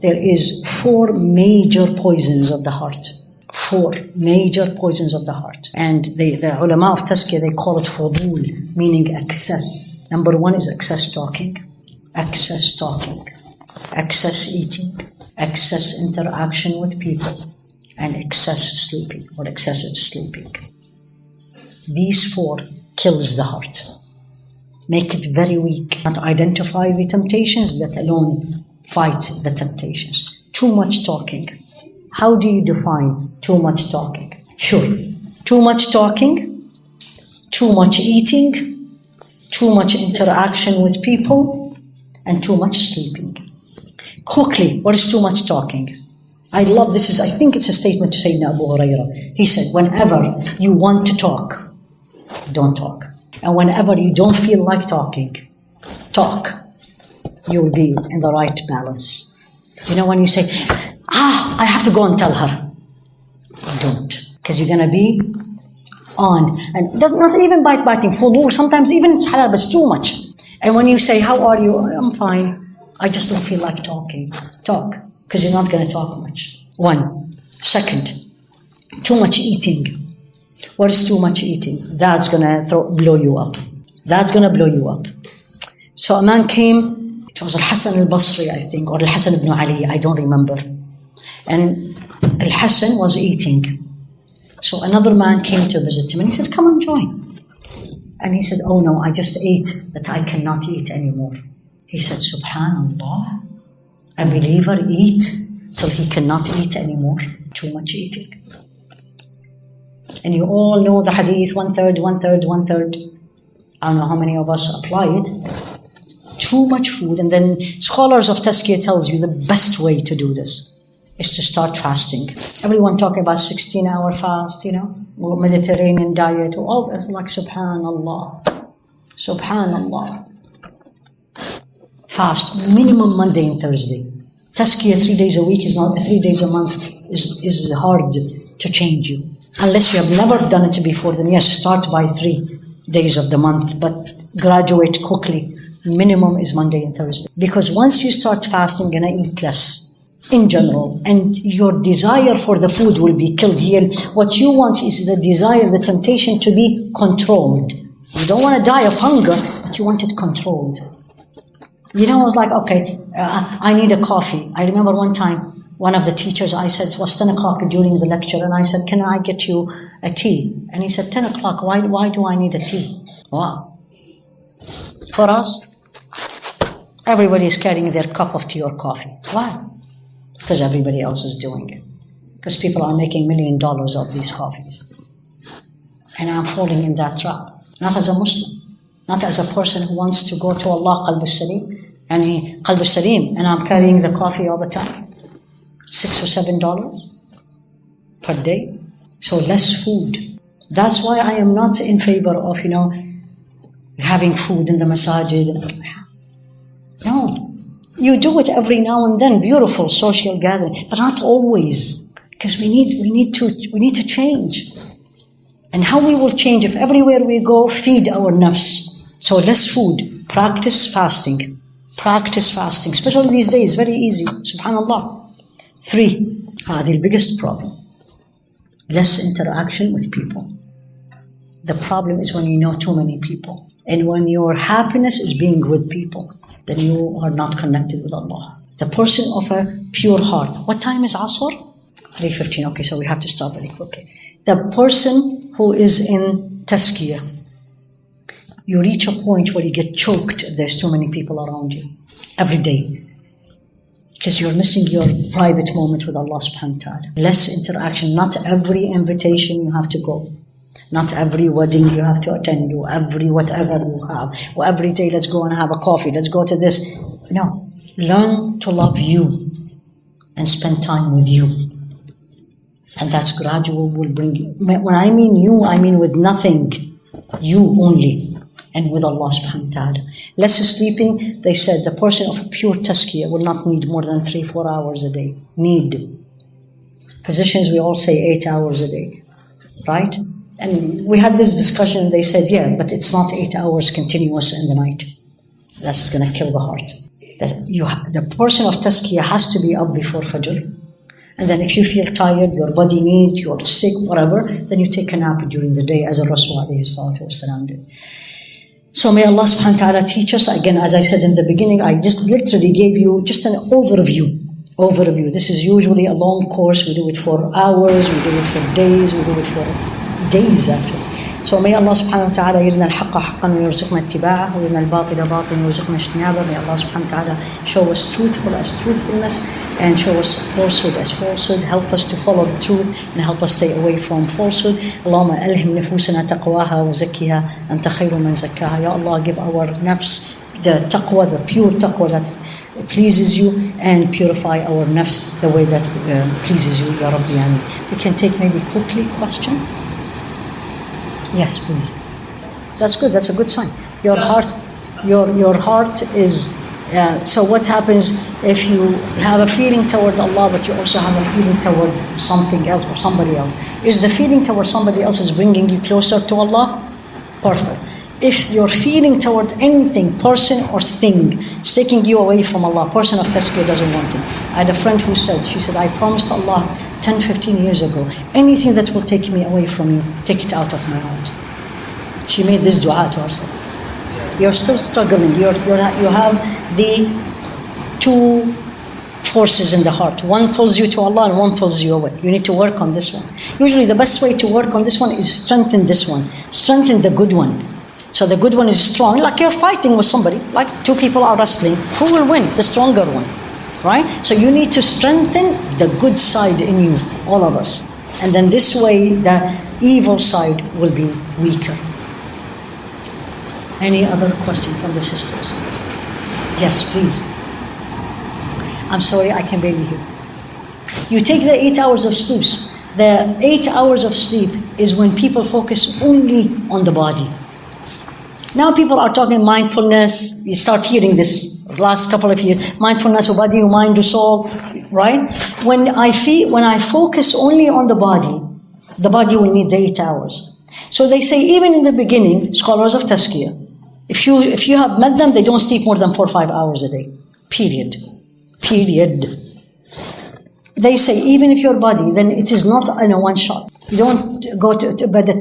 There is 4 major poisons of the heart. 4 major poisons of the heart. And the ulama of Tazkiyah, they call it fudul, meaning excess. Number 1 is excess talking. Excess talking. Excess eating. Excess interaction with people. And excess sleeping or excessive sleeping. These 4 kills the heart. Make it very weak. Not identify the temptations, let alone fight the temptations. Too much talking. How do you define too much talking? Sure. Too much talking, too much eating, too much interaction with people, and too much sleeping. Quickly, what is too much talking? I love this. I think it's a statement to Sayyidina Abu Hurairah. He said, whenever you want to talk, don't talk. And whenever you don't feel like talking, talk. You'll be in the right balance. You know, when you say, I have to go and tell her. Don't. Because you're going to be on. And not even biting. Fudul, sometimes even it's halal, but it's too much. And when you say, how are you? I'm fine. I just don't feel like talking. Talk. Because you're not going to talk much. 1. Second, too much eating. What is too much eating? That's going to blow you up. That's going to blow you up. So a man came, it was Al-Hasan al-Basri, I think, or Al-Hasan ibn Ali, I don't remember. And Al-Hasan was eating. So another man came to visit him and he said, come and join. And he said, oh no, I just ate that I cannot eat anymore. He said, Subhanallah, a believer eat till he cannot eat anymore. Too much eating. And you all know the hadith, 1/3, 1/3, 1/3. I don't know how many of us apply it. Too much food. And then scholars of Tazkiyah tells you the best way to do this is to start fasting. Everyone talking about 16-hour fast, or Mediterranean diet, or all this, like subhanallah. Subhanallah. Fast, minimum Monday and Thursday. Tazkiyah 3 days a week is not, 3 days a month is hard to change you. Unless you have never done it before, then yes, start by 3 days of the month, but graduate quickly. Minimum is Monday and Thursday. Because once you start fasting, you're going to eat less in general, and your desire for the food will be killed here. What you want is the desire, the temptation to be controlled. You don't want to die of hunger, but you want it controlled. I was like, okay, I need a coffee. I remember one time, one of the teachers, I said, it was 10 o'clock during the lecture, and I said, can I get you a tea? And he said, 10 o'clock, why do I need a tea? Wow. For us, everybody is carrying their cup of tea or coffee. Why? Because everybody else is doing it. Because people are making $1 million of these coffees. And I'm falling in that trap. Not as a Muslim. Not as a person who wants to go to Allah qalb salim, and I'm carrying the coffee all the time. $6 or $7 per day. So less food. That's why I am not in favor of, having food in the masajid. No. You do it every now and then, beautiful social gathering, but not always. Because we need to change. And how we will change if everywhere we go, feed our nafs. So less food. Practice fasting. Practice fasting. Especially these days, very easy. Subhanallah. 3. The biggest problem. Less interaction with people. The problem is when you know too many people. And when your happiness is being with people, then you are not connected with Allah. The person of a pure heart. What time is Asr? 3:15. Okay, so we have to stop very quickly. The person who is in Tazkiyah, you reach a point where you get choked if there's too many people around you every day. Because you're missing your private moment with Allah subhanahu wa ta'ala. Less interaction. Not every invitation you have to go. Not every wedding you have to attend. Every whatever you have. Or every day, let's go and have a coffee. Let's go to this. No. Learn to love you and spend time with you. And that's gradual will bring you. When I mean you, I mean with nothing. You only. And with Allah subhanahu wa ta'ala. Less sleeping, they said the person of pure tazkiyah will not need more than 3-4 hours a day. Need. Physicians, we all say 8 hours a day. Right? And we had this discussion, they said, yeah, but it's not 8 hours continuous in the night. That's going to kill the heart. that the portion of tazkiyah has to be up before Fajr. And then if you feel tired, your body needs, you're sick, whatever, then you take a nap during the day, as Rasul alayhi salatu wasalam did. So may Allah subhanahu wa ta'ala teach us. Again, as I said in the beginning, I just literally gave you just an overview. This is usually a long course. We do it for hours, we do it for days, we do it for days actually. So may Allah subhanahu wa ta'ala يرنا الحق حقا ويرزقنا اتباعه ويرنا الباطل باطلا ويرزقنا اجتنابه. May Allah subhanahu wa ta'ala show us truthfulness and show us falsehood as falsehood. Help us to follow the truth and help us stay away from falsehood. اللهم ألهم نفوسنا تقواها وزكها أنت خير من زكاها. Ya Allah, give our nafs the taqwa, the pure taqwa that pleases you, and purify our nafs the way that pleases you, Ya Rabbi. Ameen. We can take maybe quickly question. Yes, please. That's good. That's a good sign. Your heart is. So what happens if you have a feeling toward Allah, but you also have a feeling toward something else or somebody else? Is the feeling toward somebody else is bringing you closer to Allah? Perfect. If your feeling toward anything, person or thing, is taking you away from Allah, person of tazkiyah doesn't want it. I had a friend who said, I promised Allah 10, 15 years ago, anything that will take me away from you, take it out of my heart. She made this dua to herself. You're still struggling. You have the two forces in the heart. One pulls you to Allah and one pulls you away. You need to work on this one. Usually the best way to work on this one is strengthen this one. Strengthen the good one. So the good one is strong. Like you're fighting with somebody. Like two people are wrestling. Who will win? The stronger one. Right? So you need to strengthen the good side in you, all of us. And then this way the evil side will be weaker. Any other question from the sisters? Yes, please. I'm sorry, I can barely hear. You take the 8 hours of sleep. The 8 hours of sleep is when people focus only on the body. Now people are talking mindfulness. You start hearing this last couple of years. Mindfulness, body, mind, soul, right? When I focus only on the body will need the 8 hours. So they say even in the beginning, scholars of tazkiyah, if you have met them, they don't sleep more than 4 or 5 hours a day. Period. They say even if your body, then it is not in a one shot. You don't go to bed at